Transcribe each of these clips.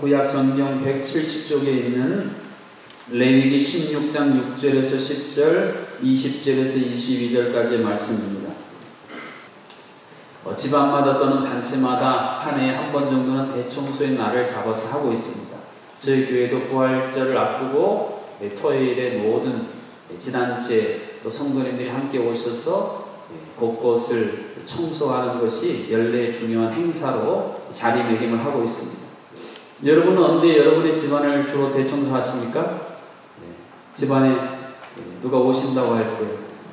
구약 성경 170쪽에 있는 레위기 16장 6절에서 10절, 20절에서 22절까지의 말씀입니다. 집안마다 또는 단체마다 한 해에 한 번 정도는 대청소의 날을 잡아서 하고 있습니다. 저희 교회도 부활절을 앞두고 토요일에 모든 지단체 또 성도님들이 함께 오셔서 곳곳을 청소하는 것이 연례의 중요한 행사로 자리매김을 하고 있습니다. 여러분은 언제 여러분의 집안을 주로 대청소하십니까? 집안에 누가 오신다고 할 때,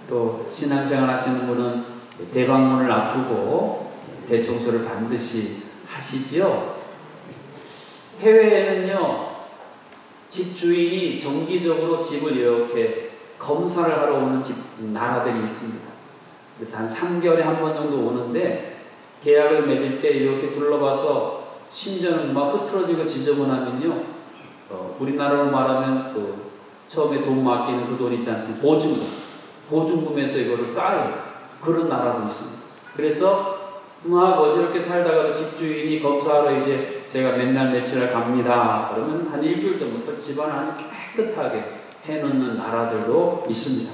또 신앙생활 하시는 분은 대방문을 앞두고 대청소를 반드시 하시지요. 해외에는요, 집 주인이 정기적으로 집을 이렇게 검사를 하러 오는 나라들이 있습니다. 그래서 한 3개월에 한 번 정도 오는데, 계약을 맺을 때 이렇게 둘러봐서 심지어는 막 흐트러지고 지저분하면요, 우리나라로 말하면 처음에 돈 맡기는 그 돈 있지 않습니까? 보증금에서 이거를 까요. 그런 나라도 있습니다. 그래서 막 어지럽게 살다가도 집주인이 검사하러 이제 제가 맨날 며칠날 갑니다. 그러면 한 일주일 전부터 집안을 아주 깨끗하게 해놓는 나라들도 있습니다.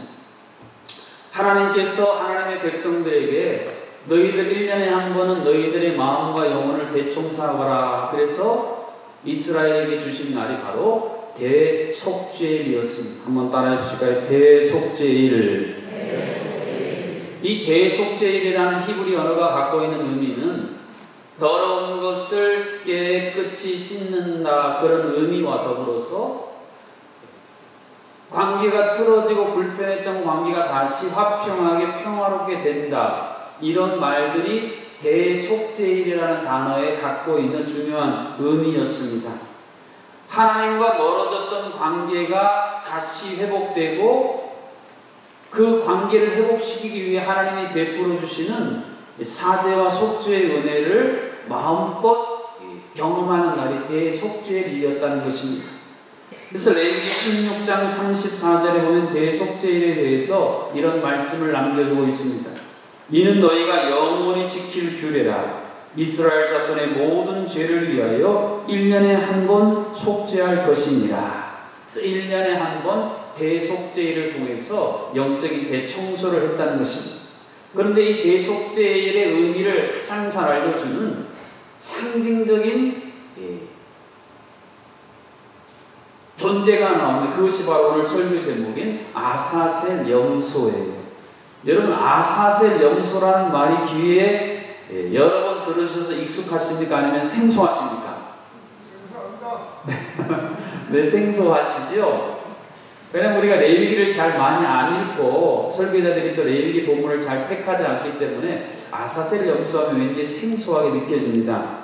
하나님께서 하나님의 백성들에게 너희들 1년에 한 번은 너희들의 마음과 영혼을 대청소하거라. 그래서 이스라엘에게 주신 날이 바로 대속죄일이었습니다. 한번 따라해 주실까요? 대속죄일. 이 대속죄일이라는 히브리 언어가 갖고 있는 의미는 더러운 것을 깨끗이 씻는다, 그런 의미와 더불어서 관계가 틀어지고 불편했던 관계가 다시 화평하게 평화롭게 된다, 이런 말들이 대속죄일이라는 단어에 갖고 있는 중요한 의미였습니다. 하나님과 멀어졌던 관계가 다시 회복되고 그 관계를 회복시키기 위해 하나님이 베풀어 주시는 사죄와 속죄의 은혜를 마음껏 경험하는 날이 대속죄일이었다는 것입니다. 그래서 레위기 16장 34절에 보면 대속죄일에 대해서 이런 말씀을 남겨주고 있습니다. 이는 너희가 영원히 지킬 규례라. 이스라엘 자손의 모든 죄를 위하여 1년에 한 번 속죄할 것이니라. 그래서 1년에 한 번 대속죄일을 통해서 영적인 대청소를 했다는 것입니다. 그런데 이 대속죄일의 의미를 가장 잘 알려주는 상징적인 존재가 나오는데, 그것이 바로 오늘 설교 제목인 아사셀 염소예요. 여러분, 아사셀 염소라는 말이 귀에 여러 번 들으셔서 익숙하십니까? 아니면 생소하십니까? 네, 생소하시죠? 왜냐면 우리가 레위기를 잘 많이 안 읽고 설교자들이 또 레위기 본문을 잘 택하지 않기 때문에 아사셀 염소하면 왠지 생소하게 느껴집니다.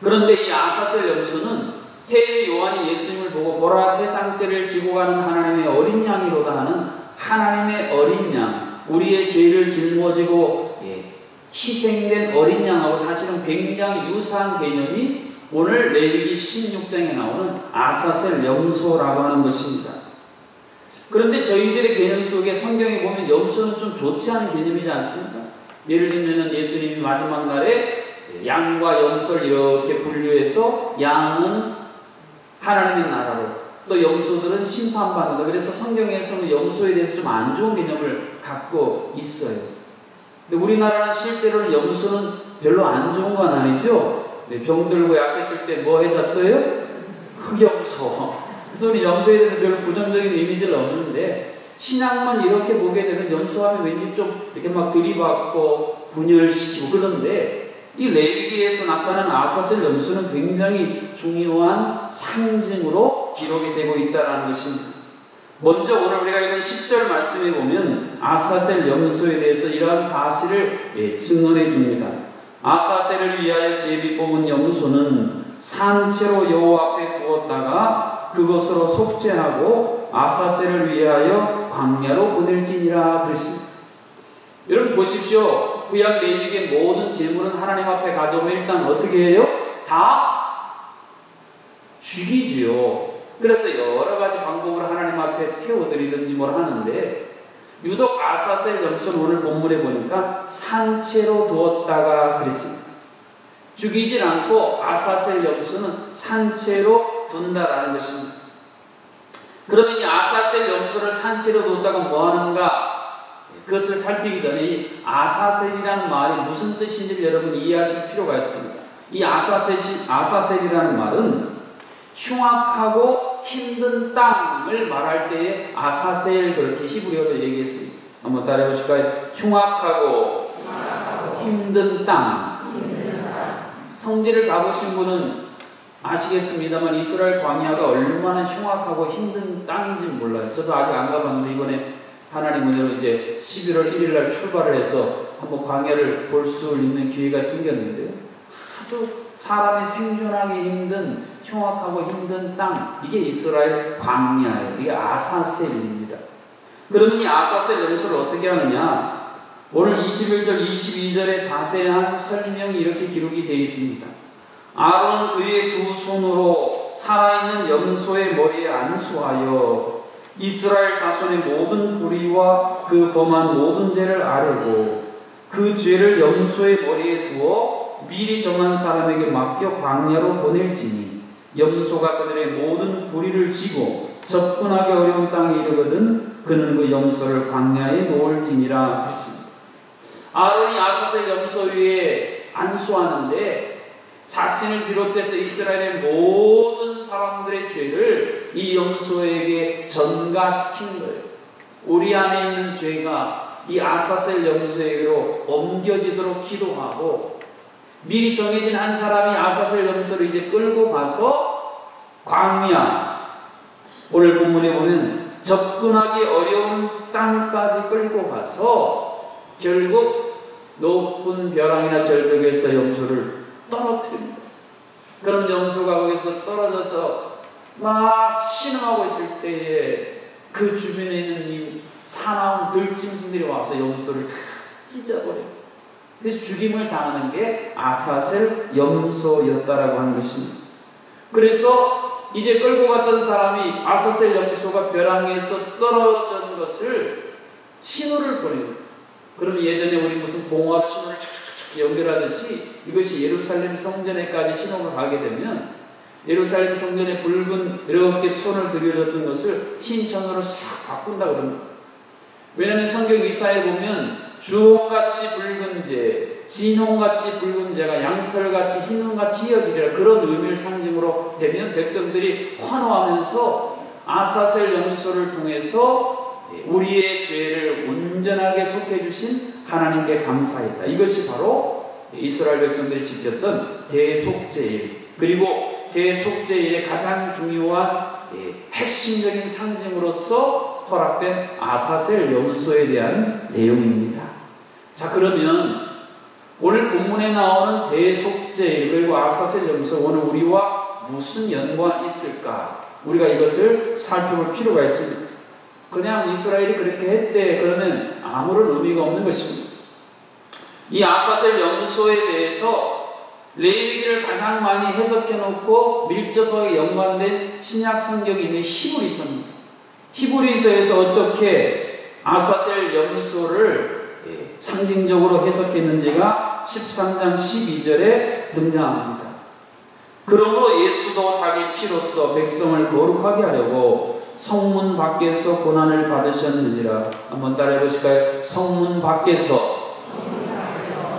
그런데 이 아사셀 염소는 세례 요한이 예수님을 보고 보라 세상죄를 지고 가는 하나님의 어린 양이로다 하는 하나님의 어린 양, 우리의 죄를 짊어지고 희생된 어린 양하고 사실은 굉장히 유사한 개념이 오늘 레위기 16장에 나오는 아사셀 염소라고 하는 것입니다. 그런데 저희들의 개념 속에 성경에 보면 염소는 좀 좋지 않은 개념이지 않습니까? 예를 들면 예수님이 마지막 날에 양과 염소를 이렇게 분류해서 양은 하나님의 나라로, 또 염소들은 심판받는다. 그래서 성경에서는 염소에 대해서 좀 안 좋은 개념을 갖고 있어요. 근데 우리나라는 실제로는 염소는 별로 안 좋은 건 아니죠. 병들고 약했을 때 뭐 해잡어요? 흑염소. 그래서 우리 염소에 대해서 별로 부정적인 이미지는 없는데, 신앙만 이렇게 보게 되면 염소하면 왠지 좀 이렇게 막 들이받고 분열시키고, 그런데 이 레위기에서 나타나는 아사셀 염소는 굉장히 중요한 상징으로 기록이 되고 있다는 것입니다. 먼저 오늘 우리가 읽은 10절 말씀에 보면 아사셀 염소에 대해서 이러한 사실을 증언해 줍니다. 아사셀을 위하여 제비 뽑은 염소는 산채로 여호와 앞에 두었다가 그것으로 속죄하고 아사셀을 위하여 광야로 보낼지니라 그랬습니다. 여러분 보십시오. 구약 레위기의 모든 제물은 하나님 앞에 가져오면 일단 어떻게 해요? 다 죽이지요. 그래서 여러 가지 방법으로 하나님 앞에 태워드리든지 뭘 하는데, 유독 아사셀 염소는 오늘 본문에 보니까 산채로 두었다가 그랬습니다. 죽이질 않고 아사셀 염소는 산채로 둔다라는 것입니다. 그러면 이 아사셀 염소를 산채로 뒀다가 뭐 하는가? 그것을 살피기 전에 이 아사셀이라는 말이 무슨 뜻인지 여러분이 이해하실 필요가 있습니다. 이 아사셀이라는 말은 흉악하고 힘든 땅을 말할 때에 아사셀, 그렇게 히브리어로 얘기했습니다. 한번 따라해 보실까요? 흉악하고 힘든 땅. 성지를 가보신 분은 아시겠습니다만 이스라엘 광야가 얼마나 흉악하고 힘든 땅인지 몰라요. 저도 아직 안 가봤는데 이번에 하나님 은혜로 이제 11월 1일 날 출발을 해서 한번 광야를 볼 수 있는 기회가 생겼는데요. 아주 사람이 생존하기 힘든 흉악하고 힘든 땅, 이게 이스라엘 광야예요. 이게 아사셀입니다. 그러면 이 아사셀 염소를 어떻게 하느냐? 오늘 21절, 22절에 자세한 설명이 이렇게 기록이 되어 있습니다. 아론은 그의 두 손으로 살아있는 염소의 머리에 안수하여 이스라엘 자손의 모든 불의와 그 범한 모든 죄를 아뢰고 그 죄를 염소의 머리에 두어 미리 정한 사람에게 맡겨 광야로 보낼지니 염소가 그들의 모든 불의를 지고 접근하기 어려운 땅에 이르거든 그는 그 염소를 광야에 놓을지니라 그랬습니다. 아론이 아사셀 염소 위에 안수하는데 자신을 비롯해서 이스라엘의 모든 사람들의 죄를 이 염소에게 전가시킨 거예요. 우리 안에 있는 죄가 이 아사셀 염소에게로 옮겨지도록 기도하고 미리 정해진 한 사람이 아사셀 염소를 이제 끌고 가서 광야, 오늘 본문에 보면 접근하기 어려운 땅까지 끌고 가서 결국 높은 벼랑이나 절벽에서 염소를 떨어뜨립니다. 그럼 염소가 거기서 떨어져서 막 신음하고 있을 때에 그 주변에 있는 이 사나운 들짐승들이 와서 염소를 다 찢어버려요. 그래서 죽임을 당하는 게 아사셀 염소였다라고 하는 것입니다. 그래서 이제 끌고 갔던 사람이 아사셀 염소가 벼랑에서 떨어진 것을 신호를 보내요. 그럼 예전에 우리 무슨 봉화로 신호를 착착착 연결하듯이 이것이 예루살렘 성전에까지 신호가 가게 되면 예루살렘 성전에 붉은 이렇게 손을 들여줬던 것을 흰천으로 싹 바꾼다 그럽니다. 왜냐하면 성경 이사에 보면 주홍같이 붉은 재, 진홍같이 붉은 재가 양털같이 흰홍같이 이어지리라, 그런 의미를 상징으로 되면 백성들이 환호하면서 아사셀 염소를 통해서 우리의 죄를 온전하게 속해주신 하나님께 감사했다. 이것이 바로 이스라엘 백성들이 지켰던 대속죄일, 그리고 대속죄일의 가장 중요한 핵심적인 상징으로서 허락된 아사셀 염소에 대한 내용입니다. 자, 그러면 오늘 본문에 나오는 대속죄일 그리고 아사셀 염소, 오늘 우리와 무슨 연관이 있을까? 우리가 이것을 살펴볼 필요가 있습니다. 그냥 이스라엘이 그렇게 했대 그러면 아무런 의미가 없는 것입니다. 이 아사셀 염소에 대해서 레위기를 가장 많이 해석해 놓고 밀접하게 연관된 신약 성경이 있는 히브리서입니다. 히브리서에서 어떻게 아사셀 염소를 상징적으로 해석했는지가 13장 12절에 등장합니다. 그러므로 예수도 자기 피로써 백성을 거룩하게 하려고 성문 밖에서 고난을 받으셨느니라. 한번 따라해 보실까요? 성문 밖에서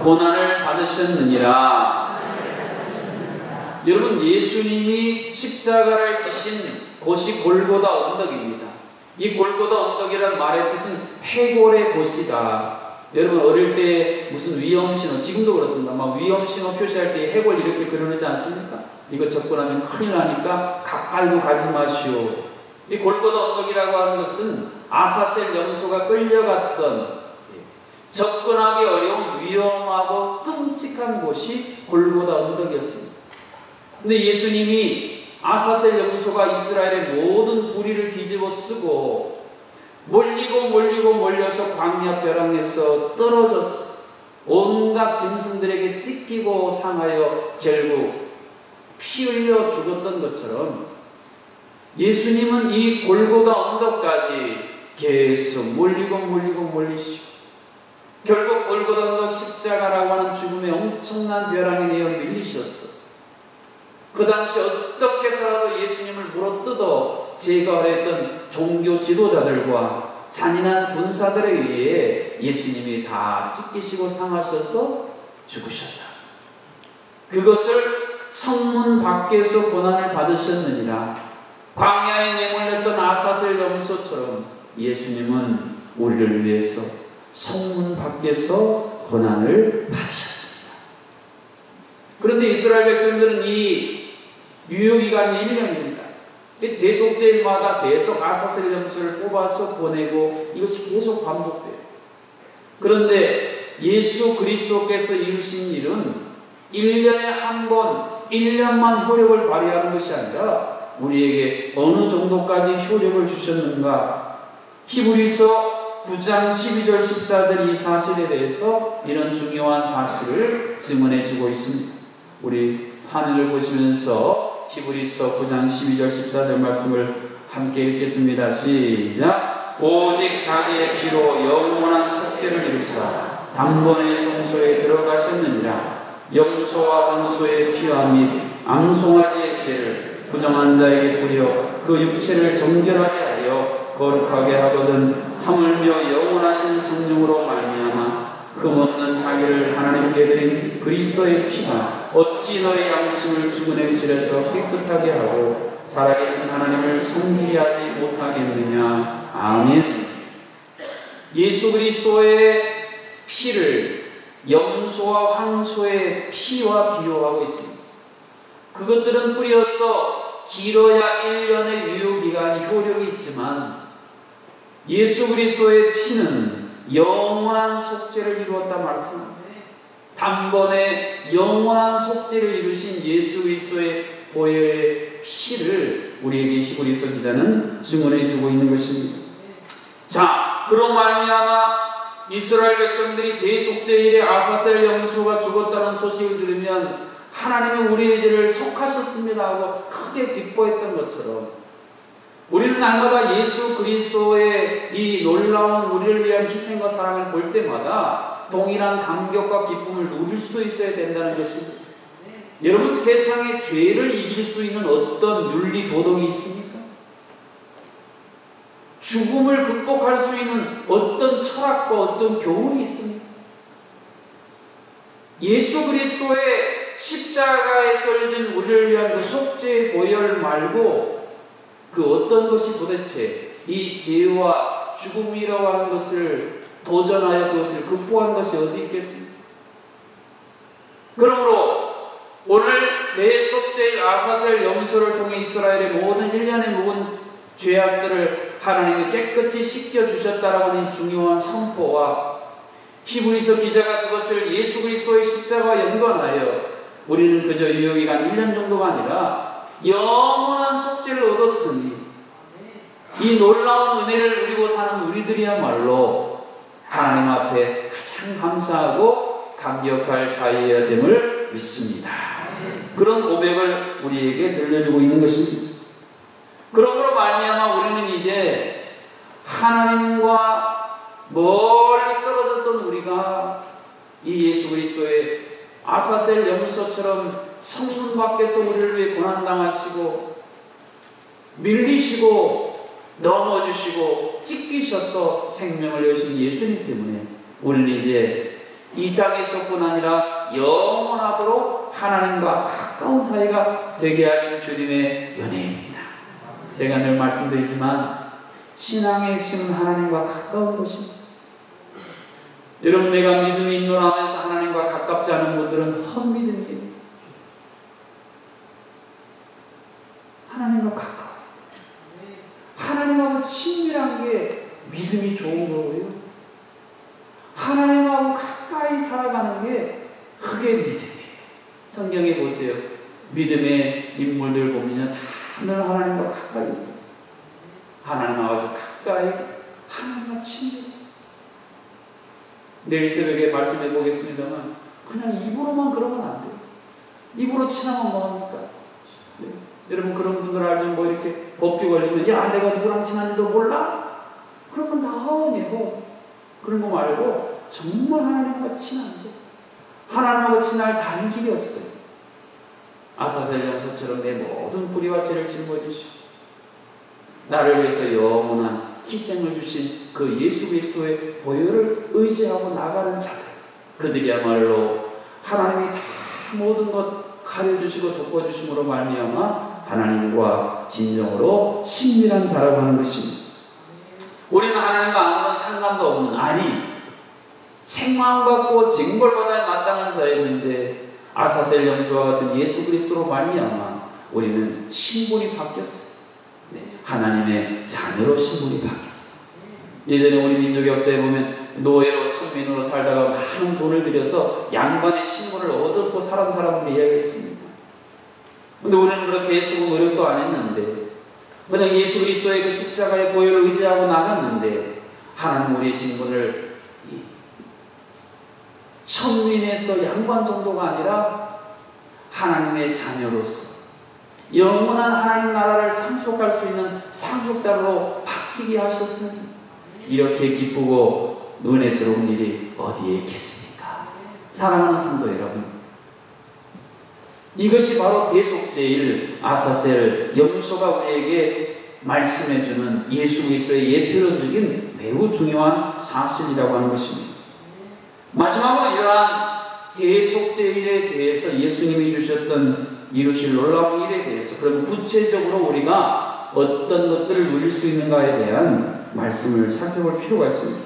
고난을 받으셨느니라. 여러분, 예수님이 십자가를 지신 곳이 골고다 언덕입니다. 이 골고다 언덕이라는 말의 뜻은 해골의 곳이다. 여러분, 어릴 때 무슨 위험신호, 지금도 그렇습니다. 막 위험신호 표시할 때 해골 이렇게 그려놓지 않습니까? 이거 접근하면 큰일 나니까 가까이도 가지 마시오. 이 골고다 언덕이라고 하는 것은 아사셀 염소가 끌려갔던 접근하기 어려운 위험하고 끔찍한 곳이 골고다 언덕이었습니다. 근데 예수님이 아사셀 염소가 이스라엘의 모든 불의를 뒤집어 쓰고 몰려서 광야 벼랑에서 떨어졌어. 온갖 짐승들에게 찢기고 상하여 결국 피 흘려 죽었던 것처럼 예수님은 이 골고다 언덕까지 계속 몰리시고 결국 골고다 언덕 십자가라고 하는 죽음의 엄청난 벼랑에 내어 밀리셨어. 그 당시 어떻게 해서라도 예수님을 물어뜯어 제거하였던 종교 지도자들과 잔인한 군사들에 의해 예수님이 다 찢기시고 상하셔서 죽으셨다. 그것을 성문 밖에서 고난을 받으셨느니라. 광야에 내몰렸던 아사셀 염소처럼 예수님은 우리를 위해서 성문 밖에서 고난을 받으셨습니다. 그런데 이스라엘 백성들은 이 유효기간이 1년입니다. 대속제일마다 계속 아사셀 염소를 뽑아서 보내고 이것이 계속 반복돼요. 그런데 예수 그리스도께서 이루신 일은 1년에 한 번, 1년만 효력을 발휘하는 것이 아니라 우리에게 어느 정도까지 효력을 주셨는가? 히브리서 9장 12절 14절 이 사실에 대해서 이런 중요한 사실을 증언해 주고 있습니다. 우리 화면을 보시면서 히브리서 9장 12절 14절 말씀을 함께 읽겠습니다. 시작. 오직 자기의 피로 영원한 속죄를 이루사 단번에 성소에 들어가셨느니라. 염소와 황소의 피와 및 암송아지의 죄를 부정한 자에게 뿌려 그 육체를 정결하게 하여 거룩하게 하거든 하물며 영원하신 성령으로 말미암아 흠없는 자기를 하나님께 드린 그리스도의 피가 어찌 너의 양심을 죽은 행실에서 깨끗하게 하고 살아계신 하나님을 섬기게 하지 못하겠느냐. 아멘. 예수 그리스도의 피를 염소와 황소의 피와 비교하고 있습니다. 그것들은 뿌려서 길어야 1년의 유효기간이 효력이 있지만 예수 그리스도의 피는 영원한 속죄를 이루었다 말씀합니다. 단번에 영원한 속죄를 이루신 예수 그리스도의 보혈의 피를 우리에게 히브리서 기자는 증언해 주고 있는 것입니다. 자, 그로 말미암아 이스라엘 백성들이 대속죄일에 아사셀 염소가 죽었다는 소식을 들으면 하나님은 우리의 죄를 속하셨습니다 하고 크게 기뻐했던 것처럼 우리는 날마다 예수 그리스도의 이 놀라운 우리를 위한 희생과 사랑을 볼 때마다 동일한 감격과 기쁨을 누릴 수 있어야 된다는 것입니다. 여러분, 세상의 죄를 이길 수 있는 어떤 윤리 도덕이 있습니까? 죽음을 극복할 수 있는 어떤 철학과 어떤 교훈이 있습니까? 예수 그리스도의 십자가에 설진 우리를 위한 그 속죄의 보혈 말고 그 어떤 것이 도대체 이 죄와 죽음이라고 하는 것을 도전하여 그것을 극복한 것이 어디 있겠습니까? 그러므로 오늘 대속죄일 아사셀 염소를 통해 이스라엘의 모든 1년의 묵은 죄악들을 하나님이 깨끗이 씻겨주셨다라고 하는 중요한 선포와 히브리서 기자가 그것을 예수 그리스도의 십자가와 연관하여 우리는 그저 유효기간 1년 정도가 아니라 영원한 속죄를 얻었으니 이 놀라운 은혜를 누리고 사는 우리들이야말로 하나님 앞에 가장 감사하고 감격할 자유해야 됨을 믿습니다. 그런 고백을 우리에게 들려주고 있는 것입니다. 그러므로 말미암아 우리는 이제 하나님과 멀리 떨어졌던 우리가 이 예수 그리스도의 아사셀 염소처럼 성문 밖에서 우리를 위해 고난당하시고 밀리시고 넘어지시고 찢기셔서 생명을 여신 예수님 때문에 우리는 이제 이 땅에서뿐 아니라 영원하도록 하나님과 가까운 사이가 되게 하신 주님의 은혜입니다. 제가 늘 말씀드리지만 신앙의 핵심은 하나님과 가까운 것입니다. 여러분, 내가 믿음이 있노라 하면서 하나님과 가깝지 않은 분들은 헛믿음이에요. 하나님과 가까워. 하나님하고 친밀한 게 믿음이 좋은 거고요. 하나님하고 가까이 살아가는 게 그게 믿음이에요. 성경에 보세요. 믿음의 인물들 보면 다 늘 하나님과 가까이 있었어요. 하나님하고 아주 가까이, 하나님과 친밀. 내일 새벽에 말씀해 보겠습니다만 그냥 입으로만 그러면 안 돼요. 입으로 친하면 뭐합니까? 네. 여러분, 그런 분들 알죠? 뭐 이렇게 법규 걸리면 야, 내가 누구랑 친한지도 몰라? 그런 건 다 허언이에요. 그런 거 말고 정말 하나님과 친한데 하나님하고 친할 다른 길이 없어요. 아사셀 염소처럼 내 모든 불의와 죄를 짊어지시고 나를 위해서 영원한 희생을 주신 그 예수 그리스도의 보혈을 의지하고 나가는 자들, 그들이야말로 하나님이 다 모든 것 가려주시고 덮어주심으로 말미암아 하나님과 진정으로 친밀한 자라고 하는 것입니다. 우리는 하나님과 아무런 상관도 없는, 아니 책망받고 징벌받아야 마땅한 자였는데 아사셀 염소와 같은 예수 그리스도로 말미암아 우리는 신분이 바뀌었어요. 하나님의 자녀로 신분이 바뀌었어. 예전에 우리 민족 역사에 보면 노예로 천민으로 살다가 많은 돈을 들여서 양반의 신분을 얻었고 살은 사람들이 이야기했습니다. 근데 우리는 그렇게 애쓰고 노력도 안 했는데 그냥 예수 그리스도의 그 십자가의 보혈을 의지하고 나갔는데 하나님 우리의 신분을 천민에서 양반 정도가 아니라 하나님의 자녀로서 영원한 하나님 나라를 상속할 수 있는 상속자로 바뀌게 하셨으니 이렇게 기쁘고 은혜스러운 일이 어디에 있겠습니까? 사랑하는 성도 여러분, 이것이 바로 대속제일 아사셀 염소가 우리에게 말씀해주는 예수 그리스도의 예표론적인 매우 중요한 사실이라고 하는 것입니다. 마지막으로 이러한 대속제일에 대해서 예수님이 주셨던 이루실 놀라운 일에 대해서 그럼 구체적으로 우리가 어떤 것들을 누릴 수 있는가에 대한 말씀을 살펴볼 필요가 있습니다.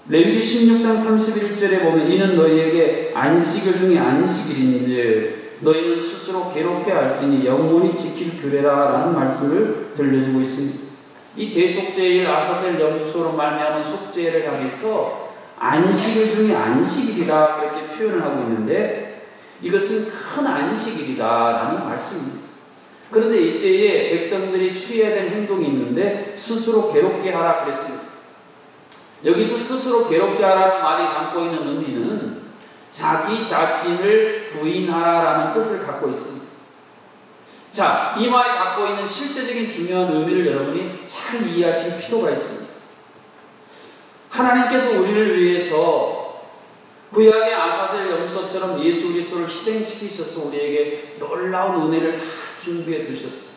레위기 16장 31절에 보면 이는 너희에게 안식일 중에 안식일인지 너희는 스스로 괴롭게 할지니 영원히 지킬 규례라 라는 말씀을 들려주고 있습니다. 이 대속제일 아사셀 염소로 말미암은 속죄를 향해서 안식일 중에 안식일이다 그렇게 표현을 하고 있는데 이것은 큰 안식일이다 라는 말씀입니다. 그런데 이때에 백성들이 취해야 될 행동이 있는데 스스로 괴롭게 하라 그랬습니다. 여기서 스스로 괴롭게 하라는 말이 담고 있는 의미는 자기 자신을 부인하라 라는 뜻을 갖고 있습니다. 자, 이 말이 갖고 있는 실제적인 중요한 의미를 여러분이 잘 이해하실 필요가 있습니다. 하나님께서 우리를 위해서 구약의 아사셀 염소처럼 예수 그리스도를 희생시키셔서 우리에게 놀라운 은혜를 다 준비해 두셨어요.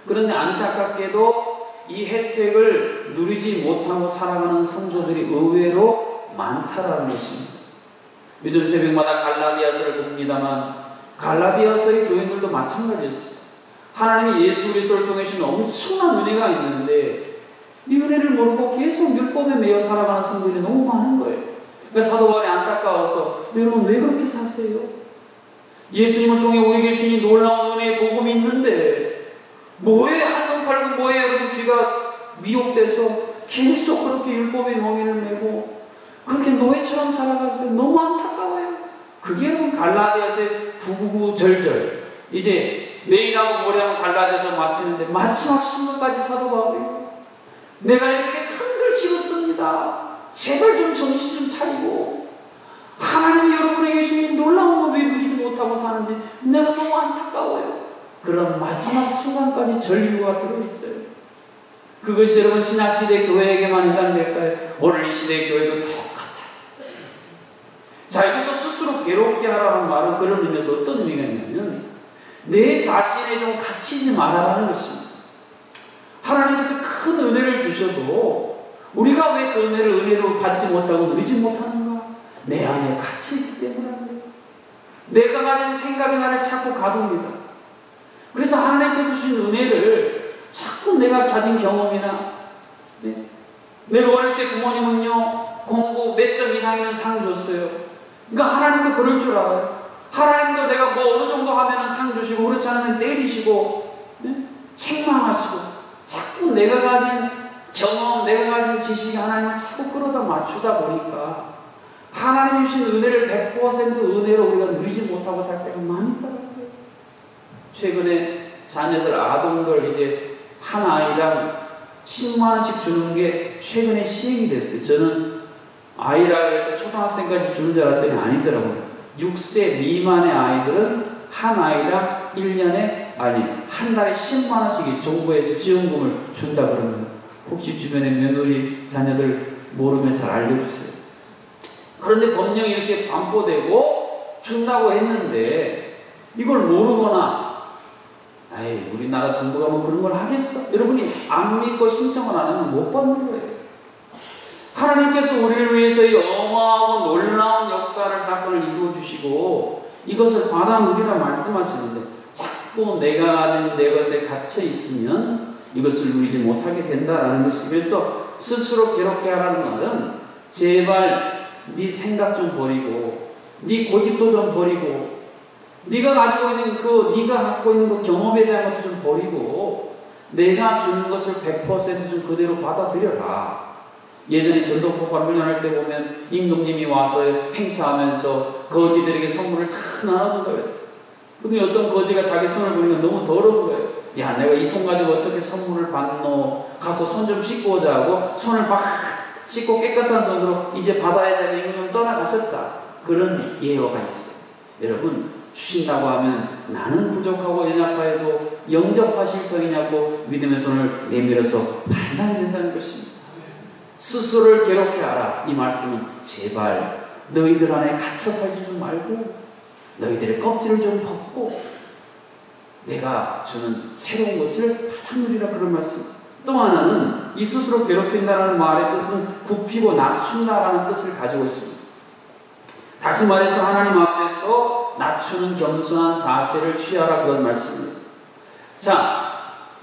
그런데 안타깝게도 이 혜택을 누리지 못하고 살아가는 성도들이 의외로 많다라는 것입니다. 요즘 새벽마다 갈라디아서를 봅니다만 갈라디아서의 교인들도 마찬가지였어요. 하나님이 예수 그리스도를 통해 주신 엄청난 은혜가 있는데 이 은혜를 모르고 계속 율법에 매여 살아가는 성도들이 너무 많은 거예요. 그러니까 사도 바울이 안타까워서 여러분 왜 그렇게 사세요? 예수님을 통해 우리에게 주신 놀라운 은혜의 복음이 있는데 뭐에 한눈팔고 뭐에 여러분 귀가 미혹돼서 계속 그렇게 율법의 멍에를 메고 그렇게 노예처럼 살아가세요. 너무 안타까워요. 그게 여러분 갈라디아서의 999 절절 이제 내일하고 모레하면 갈라디아서 마치는데 마지막 순간까지 사도 바울이 내가 이렇게 큰 글씨로 씁니다. 제발 좀 정신 좀 차리고 하나님이 여러분에게 주신 놀라운 거 왜 누리지 못하고 사는지 내가 너무 안타까워요. 그런 마지막 순간까지 전류가 들어있어요. 그것이 여러분 신학시대 교회에게만 해당될까요? 오늘 이 시대의 교회도 똑같아요. 자, 여기서 스스로 괴롭게 하라는 말은 그런 의미에서 어떤 의미가 있냐면 내 자신에 좀 갇히지 말아라는 것입니다. 하나님께서 큰 은혜를 주셔도 우리가 왜 그 은혜를 받지 못하고 누리지 못하는가? 내 안에 갇혀있기 때문에 내가 가진 생각이 나를 자꾸 가둡니다. 그래서 하나님께서 주신 은혜를 자꾸 내가 가진 경험이나 내가 어릴 때 부모님은요 공부 몇 점 이상이면 상 줬어요. 그러니까 하나님도 그럴 줄 알아요. 하나님도 내가 뭐 어느 정도 하면 상 주시고 그렇지 않으면 때리시고 책망하시고 자꾸 내가 가진 경험, 내가 가진 지식이 하나님을 자꾸 끌어다 맞추다 보니까 하나님 주신 은혜를 100% 은혜로 우리가 누리지 못하고 살 때가 많이 있더라고요. 최근에 자녀들, 아동들 이제 한 아이랑 10만 원씩 주는 게 최근에 시행이 됐어요. 저는 아이라고 해서 초등학생까지 주는 줄 알았더니 아니더라고요. 6세 미만의 아이들은 한 아이당 1년에 한 달에 10만 원씩 정부에서 지원금을 준다 그럽니다. 혹시 주변에 며느리 자녀들 모르면 잘 알려주세요. 그런데 법령이 이렇게 반포되고 준다고 했는데 이걸 모르거나 아이 우리나라 정부가 뭐 그런 걸 하겠어? 여러분이 안 믿고 신청을 안 하면 못 받는 거예요. 하나님께서 우리를 위해서 이 어마어마한 놀라운 역사를 사건을 이루어 주시고 이것을 받아 누리라 말씀하시는데 자꾸 내가 가진 내 것에 갇혀 있으면 이것을 누리지 못하게 된다라는 것이, 그래서 스스로 괴롭게 하라는 말은 제발 네 생각 좀 버리고 네 고집도 좀 버리고 네가 가지고 있는 네가 갖고 있는 그 경험에 대한 것도 좀 버리고 내가 주는 것을 100% 좀 그대로 받아들여라. 예전에 전도폭발 훈련할 때 보면 임금님이 와서 행차하면서 거지들에게 선물을 다 나눠준다고 했어요. 근데 어떤 거지가 자기 손을 보니까 너무 더러운 거예요. 야, 내가 이 손 가지고 어떻게 선물을 받노? 가서 손 좀 씻고 오자 하고 손을 막 씻고 깨끗한 손으로 이제 받아야지 하는 임금님 떠나가셨다. 그런 예화가 있어요. 여러분, 주신다고 하면 나는 부족하고 연약하여도 영접하실 터이냐고 믿음의 손을 내밀어서 받아야 된다는 것입니다. 스스로를 괴롭게 하라. 이 말씀은 제발 너희들 안에 갇혀 살지 좀 말고 너희들의 껍질을 좀 벗고 내가 주는 새로운 것을 받아 누리라, 그런 말씀. 또 하나는 이 스스로 괴롭힌다는 말의 뜻은 굽히고 낮춘다라는 뜻을 가지고 있습니다. 다시 말해서 하나님 앞에서 낮추는 겸손한 자세를 취하라, 그런 말씀입니다. 자,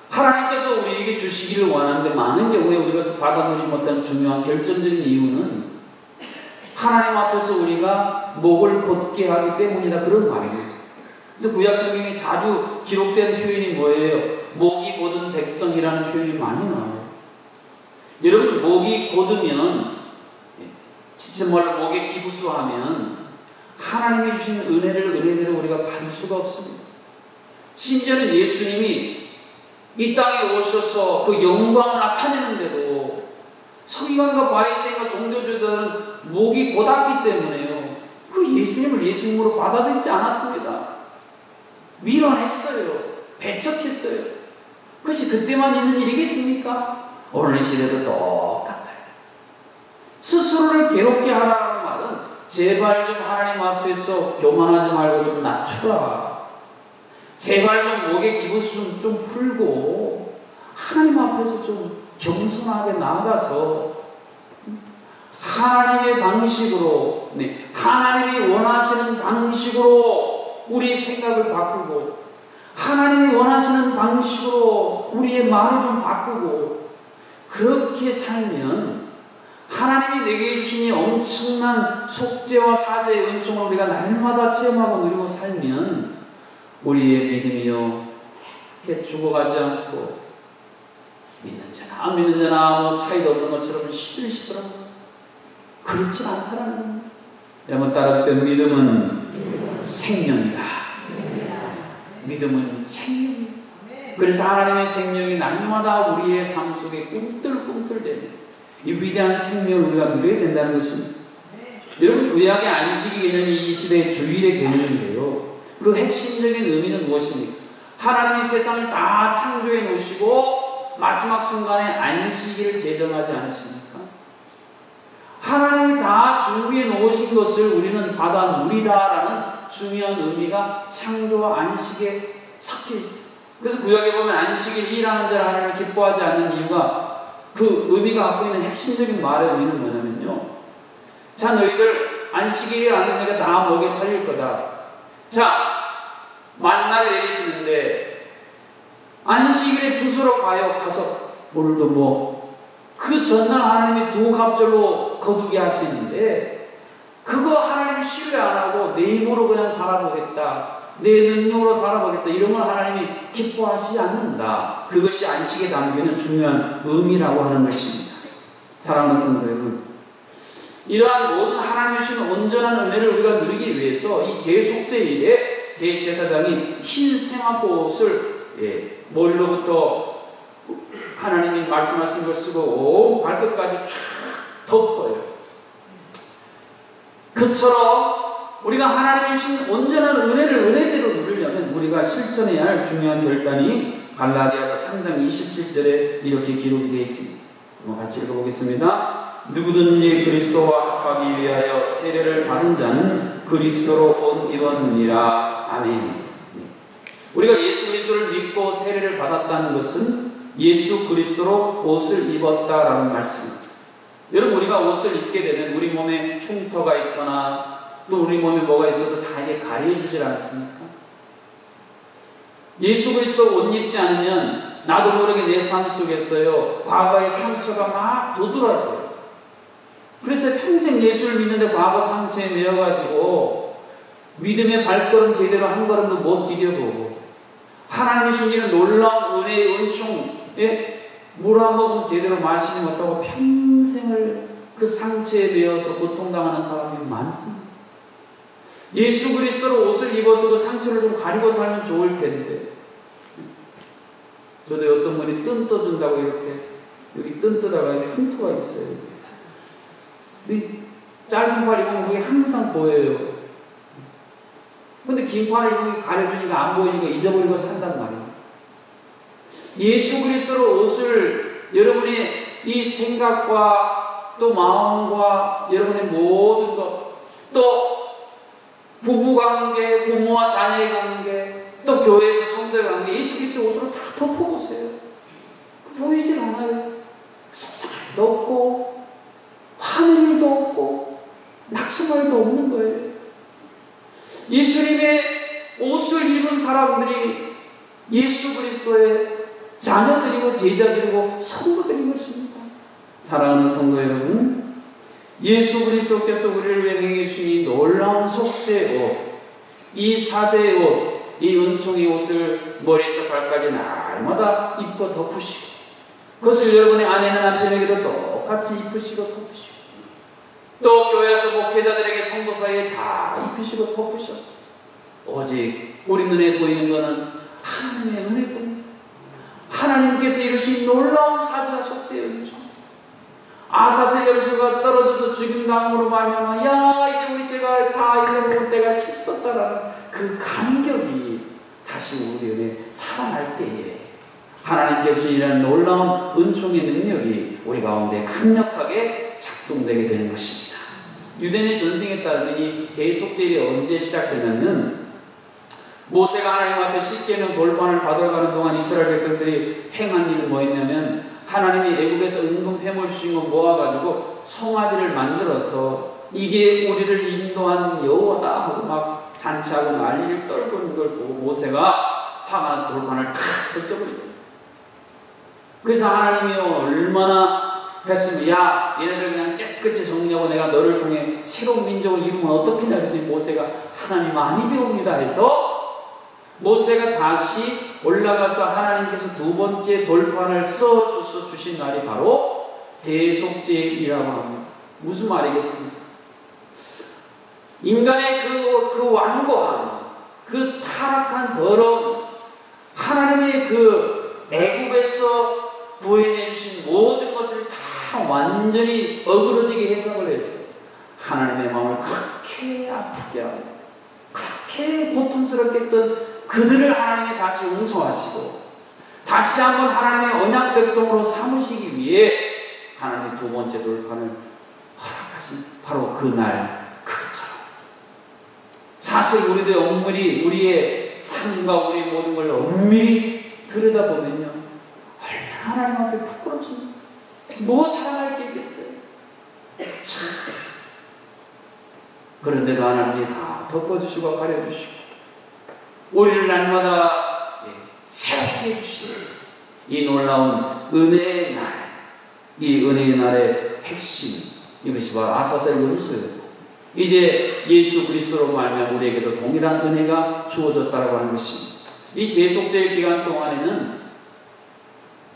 하나님께서 우리에게 주시기를 원하는데 많은 경우에 우리가 받아 누리지 못하는 중요한 결정적인 이유는 하나님 앞에서 우리가 목을 곧게 하기 때문이다, 그런 말이에요. 그래서 구약 성경에 자주 기록된 표현이 뭐예요? 목이 곧은 백성이라는 표현이 많이 나와요. 여러분, 목이 곧으면 지체말로 목에 기부수하면 하나님이 주신 은혜를 은혜대로 우리가 받을 수가 없습니다. 심지어는 예수님이 이 땅에 오셔서 그 영광을 나타내는데도 서기관과 바리새인과 종교주의자들은 목이 곧았기 때문에요. 그 예수님을 예수님으로 받아들이지 않았습니다. 밀어냈어요. 배척했어요. 그것이 그때만 있는 일이겠습니까? 오늘 시대도 똑같아요. 스스로를 괴롭게 하라는 말은 제발 좀 하나님 앞에서 교만하지 말고 좀 낮추라. 제발 좀 목에 기부수 좀 풀고 하나님 앞에서 좀 겸손하게 나아가서 하나님의 방식으로, 하나님이 원하시는 방식으로 우리의 생각을 바꾸고 하나님이 원하시는 방식으로 우리의 말을 좀 바꾸고 그렇게 살면 하나님이 내게 주신 이 엄청난 속죄와 사죄의 은총을 우리가 날마다 체험하고 누리고 살면 우리의 믿음이요 이렇게 죽어가지 않고 믿는 자나 안 믿는 자나 아무 차이도 없는 것처럼 시들시들하고 그렇지 않다라는 겁니다. 여러분 따라하시되 믿음은 생명이다. 믿음은 생명이다. 그래서 하나님의 생명이 날마다 우리의 삶 속에 꿈틀꿈틀대는 이 위대한 생명을 우리가 누려야 된다는 것입니다. 여러분 구약의 안식이 개념이 이 시대의 주일의 개념인데요. 그 핵심적인 의미는 무엇입니까? 하나님이 세상을 다 창조해 놓으시고 마지막 순간에 안식일을 제정하지 않으십니까? 하나님이 다 준비해 놓으신 것을 우리는 받아 누리라라는 중요한 의미가 창조와 안식에 섞여 있어요. 그래서 구약에 보면 안식일 일하는 자를 하나님을 기뻐하지 않는 이유가 그 의미가 갖고 있는 핵심적인 말의 의미는 뭐냐면요. 자, 너희들 안식일이 아닌 내가 다 먹여 살릴 거다. 자, 만나를 내리시는데 안식일에 주소로 가요. 가서 오늘도 그 전날 하나님이 두 갑절로 거두게 하시는데 그거 하나님 신뢰 안 하고 내 힘으로 그냥 살아보겠다, 내 능력으로 살아보겠다, 이런 걸 하나님이 기뻐하시지 않는다. 그것이 안식에 담기는 중요한 의미라고 하는 것입니다. 사랑하는 성도 여러분, 이러한 모든 하나님이 주신 온전한 은혜를 우리가 누리기 위해서 이 대속죄일에 대제사장이 흰 세마포옷을 머리로부터 하나님이 말씀하신 걸 쓰고 온 발끝까지 쫙 덮어요. 그처럼 우리가 하나님이 주신 온전한 은혜를 은혜대로 누리려면 우리가 실천해야 할 중요한 결단이 갈라디아서 3장 27절에 이렇게 기록이 되어 있습니다. 한번 같이 읽어보겠습니다. 누구든지 그리스도와 합하기 위하여 세례를 받은 자는 그리스도로 옷 입었느니라. 아멘. 우리가 예수 그리스도를 믿고 세례를 받았다는 것은 예수 그리스도로 옷을 입었다라는 말씀입니다. 여러분, 우리가 옷을 입게 되면 우리 몸에 흉터가 있거나 또 우리 몸에 뭐가 있어도 다 이게 가려주질 않습니까? 예수 그리스도 옷 입지 않으면 나도 모르게 내 삶 속에서요, 과거의 상처가 막 도드라져요. 그래서 평생 예수를 믿는데 과거 상처에 매여가지고 믿음의 발걸음 제대로 한 걸음도 못 디뎌보고, 하나님이 주시는 놀라운 은혜의 은총에 물 한 모금 제대로 마시지 못하고 평생을 그 상처에 매여서 고통당하는 사람이 많습니다. 예수 그리스도로 옷을 입어서 그 상처를 좀 가리고 살면 좋을 텐데, 저도 어떤 분이 뜬 떠준다고 이렇게 여기 뜬 뜨다가 흉터가 있어요. 이 짧은 팔 입으면 그게 항상 보여요. 근데 긴 팔을 입으면 가려주니까 안 보이니까 잊어버리고 산단 말이에요. 예수 그리스도로 옷을 여러분의 이 생각과 또 마음과 여러분의 모든 것, 또 부부관계, 부모와 자녀의 관계, 또 교회에서 성도의 관계, 예수 그리스도 옷으로 다 덮어보세요. 보이질 않아요. 속상할 일도 없고 화낼 일도 없고 낙심할 일도 없는 거예요. 예수님의 옷을 입은 사람들이 예수 그리스도의 자녀들이고 제자들이고 성도들인 것입니다. 사랑하는 성도 여러분, 예수 그리스도께서 우리를 위해 행해 주신 이 놀라운 속죄의 옷, 이 사제의 옷, 이 은총의 옷을 머리에서 발까지 날마다 입고 덮으시고, 그것을 여러분의 아내나 남편에게도 똑같이 입으시고 덮으시고, 또 교회에서 목회자들에게 성도 사이에 다 입히시고 덮으셨어요. 오직 우리 눈에 보이는 것은 하나님의 은혜뿐입니다. 하나님께서 이루신 놀라운 사제와 속죄의 은총. 아사세 열수가 떨어져서 죽임당함으로 말미암아 야 이제 우리 죄가 다 잃어버린 때가 씻었다라는 그 감격이 다시 우리 안에 살아날 때에 하나님께서 이런 놀라운 은총의 능력이 우리 가운데 강력하게 작동되게 되는 것입니다. 유대인의 전승에 따르면 이 대속죄일이 언제 시작되냐면, 모세가 하나님 앞에 십계명 돌판을 받아가는 동안 이스라엘 백성들이 행한 일은 뭐였냐면, 하나님이 애굽에서 은금 폐물 주신 거 모아가지고 송아지를 만들어서 이게 우리를 인도한 여호와다 하고 막 잔치하고 난리를 떨고 있는 걸 보고 모세가 화가 나서 돌판을 탁 던져버리죠. 그래서 하나님이 얼마나 했으면 야 얘네들 그냥 깨끗이 정리하고 내가 너를 통해 새로운 민족을 이루면 어떻겠냐 그랬더니 모세가 하나님 아니되옵니다 해서 모세가 다시 올라가서 하나님께서 두 번째 돌판을 써줘서 주신 날이 바로 대속죄일이라고 합니다. 무슨 말이겠습니까? 인간의 그 완고함, 그 타락한 더러움, 하나님의 그 애굽에서 구해내 주신 모든 것을 다 완전히 어그러지게 해석을 했어요. 하나님의 마음을 그렇게 아프게 하고 그렇게 고통스럽게 했던 그들을 하나님이 다시 용서하시고 다시 한번 하나님의 언약 백성으로 삼으시기 위해 하나님의 두 번째 돌판을 허락하신 바로 그날 그것처럼, 사실 우리도 엄밀히 우리의 삶과 우리의 모든 걸 엄밀히 들여다보면요 얼마나 하나님 앞에 부끄럽습니까? 뭐 자랑할 게 있겠어요? 참. 그런데도 하나님이 다 덮어주시고 가려주시고 우리를 날마다 새롭게 해주시는 이 놀라운 은혜의 날, 이 은혜의 날의 핵심, 이것이 바로 아사셀 연소였고 이제 예수 그리스도로 말하면 우리에게도 동일한 은혜가 주어졌다라고 하는 것입니다. 이 대속죄의 기간 동안에는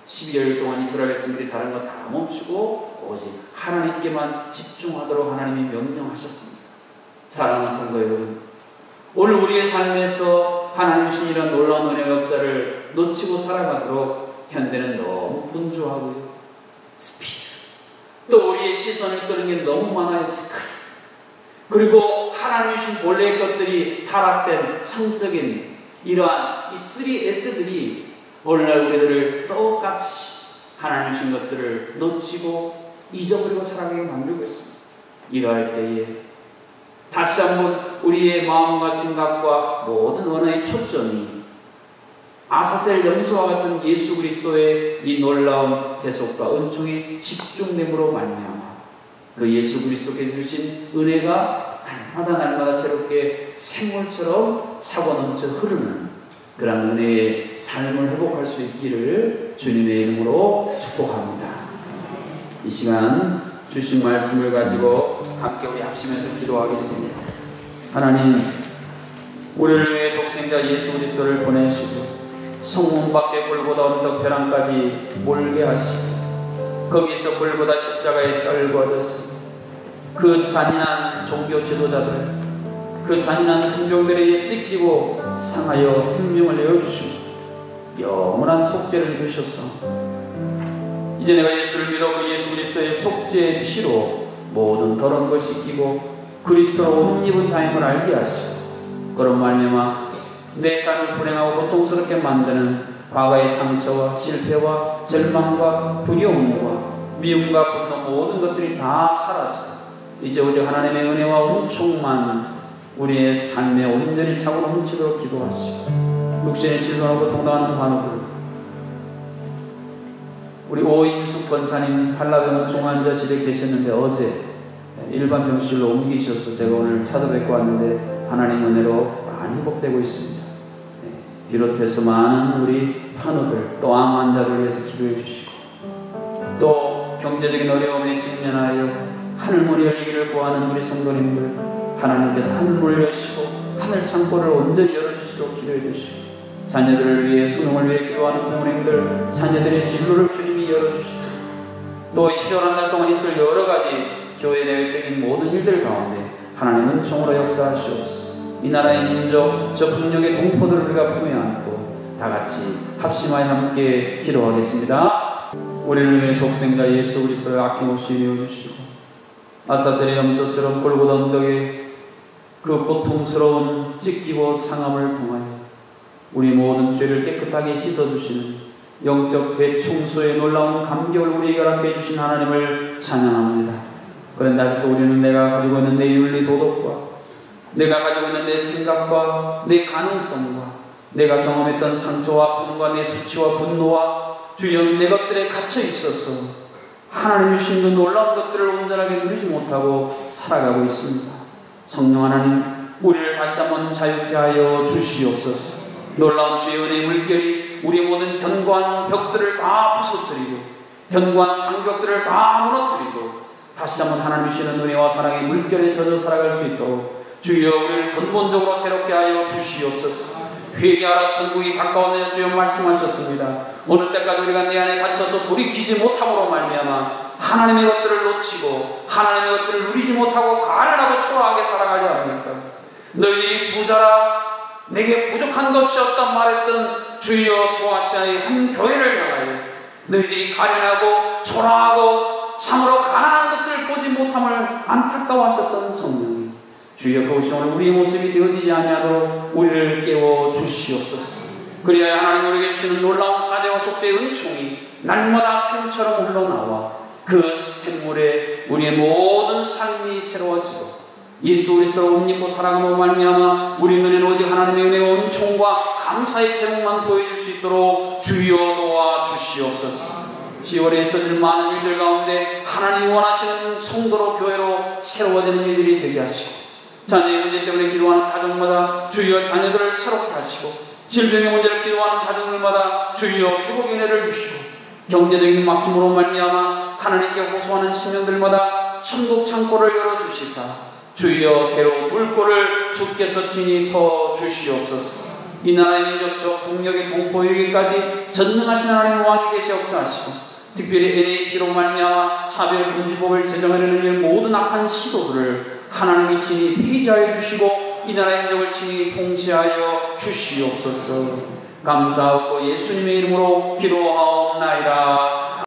12일 동안 이스라엘 백성들이 다른 것 다 멈추고 오직 하나님께만 집중하도록 하나님이 명령하셨습니다. 사랑하는 성도 여러분, 오늘 우리의 삶에서 하나님 주신 이런 놀라운 은혜 역사를 놓치고 살아가도록 현대는 너무 분주하고요, 스피드, 또 우리의 시선을 끄는 게 너무 많아요, 스크린, 그리고 하나님 주신 본래의 것들이 타락된 성적인 이러한 이 3S들이 오늘날 우리들을 똑같이 하나님 주신 것들을 놓치고 잊어버리고 살아가게 만들고 있습니다. 이러할 때에 다시 한번 우리의 마음과 생각과 모든 언어의 초점이 아사셀 염소와 같은 예수 그리스도의 이 놀라운 대속과 은총에 집중됨으로 말미암아 그 예수 그리스도께서 주신 은혜가 날마다 새롭게 샘물처럼 차고 넘쳐 흐르는 그런 은혜의 삶을 회복할 수 있기를 주님의 이름으로 축복합니다. 이 시간 주신 말씀을 가지고 함께 우리 합심해서 기도하겠습니다. 하나님, 우리를 위해 독생자 예수 그리스도를 보내시고 성문 밖에 골고다 언덕 벼랑까지 몰게 하시고 거기서 골고다 십자가에 떨궈졌습니다. 그 잔인한 종교 지도자들, 그 잔인한 군병들에게 찢기고 상하여 생명을 내어주시고 영원한 속죄를 이루셨어. 이제 내가 예수를 믿어 그 예수 그리스도의 속죄의 피로 모든 더러운 것 씻기고 그리스도로 옷 입은 자임을 알게 하시고 그런 말미암아 내 삶을 불행하고 고통스럽게 만드는 과거의 상처와 실패와 절망과 두려움과 미움과 분노 모든 것들이 다 사라지고 이제 오직 하나님의 은혜와 은총만 우리의 삶에 온전히 차고 넘치도록 기도하시고 육신의 질병으로 고통당하는 환우들, 우리 오인숙 권사님 한라병원 중환자실에 계셨는데 어제 일반 병실로 옮기셔서 제가 오늘 찾아뵙고 왔는데 하나님 은혜로 많이 회복되고 있습니다. 비롯해서 많은 우리 환우들 또 암 환자를 위해서 기도해 주시고 또 경제적인 어려움에 직면하여 하늘문이 열리기를 구하는 우리 성도님들 하나님께서 하늘문을 여시고 하늘 창고를 온전히 열어주시도록 기도해 주시고 자녀들을 위해 수능을 위해 기도하는 부모님들 자녀들의 진로를 주님이 열어주시고 또 이 시절 한 달 동안 있을 여러 가지 교회 내외적인 모든 일들 가운데 하나님 은총으로 역사하시옵소서. 이 나라의 민족 저 북녘의 동포들을 우리가 품에 안고 다같이 합심하여 함께 기도하겠습니다. 우리를 위해 독생자 예수 그리스도를 아낌없이 이루어주시고 아사셀의 염소처럼 골고다 언덕에 그 고통스러운 찢기고 상함을 통하여 우리 모든 죄를 깨끗하게 씻어주시는 영적 대청소의 놀라운 감격을 우리에게 허락해 주신 하나님을 찬양합니다. 그런데 아직도 우리는 내가 가지고 있는 내 윤리 도덕과 내가 가지고 있는 내 생각과 내 가능성과 내가 경험했던 상처와 아픔과 내 수치와 분노와 주여 내 것들에 갇혀 있어서 하나님이 주신 그 놀라운 것들을 온전하게 누리지 못하고 살아가고 있습니다. 성령 하나님, 우리를 다시 한번 자유케 하여 주시옵소서. 놀라운 주의 은혜의 물결이 우리 모든 견고한 벽들을 다 부서뜨리고 견고한 장벽들을 다 무너뜨리고 다시 한번 하나님이 주시는 은혜와 사랑의 물결에 젖어 살아갈 수 있도록 주여 우리를 근본적으로 새롭게 하여 주시옵소서. 회개하라 천국이 가까웠네 주여 말씀하셨습니다. 어느 때까지 우리가 내 안에 갇혀서 돌이키지 못함으로 말미암아 하나님의 것들을 놓치고 하나님의 것들을 누리지 못하고 가난하고 초라하게 살아가려 합니까? 너희 부자라 내게 부족한 것이 없단 말했던 주여 소아시아의 한 교회를 향하여 너희들이 가련하고 초라하고 참으로 가난한 것을 보지 못함을 안타까워하셨던 성령이 주여 그것이 오늘 우리의 모습이 되어지지 아니하도록 우리를 깨워 주시옵소서. 그리하여 하나님 우리에게 주시는 놀라운 사죄와 속죄의 은총이 날마다 샘처럼 흘러나와 그 샘물에 우리의 모든 삶이 새로워지고 예수 그리스도로 옷 입고 살아가며 말미암아 우리 눈에는 오직 하나님의 은혜와 은총과 감사의 제목만 보여줄 수 있도록 주여 도와 주시옵소서. 10월에 있어질 많은 일들 가운데 하나님이 원하시는 성도로 교회로 새로워지는 일들이 되게 하시고 자녀의 문제 때문에 기도하는 가정마다 주여 자녀들을 새롭게 하시고 질병의 문제를 기도하는 가정들마다 주여 회복의 은혜를 주시고 경제적인 막힘으로 말미암아 하나님께 호소하는 신령들마다 천국 창고를 열어주시사 주여 새로운 물꼬를 주께서 친히 터 주시옵소서. 이 나라의 민족 저 북녘의 동포에게까지 전능하신 하나님 왕이 되시 역사하시고 특별히 NH로 말미암아 차별금지법을 제정하려는 모든 악한 시도들을 하나님이 친히 폐지하여 주시고 이 나라의 민족을 친히 통치하여 주시옵소서. 감사하고 예수님의 이름으로 기도하옵나이다.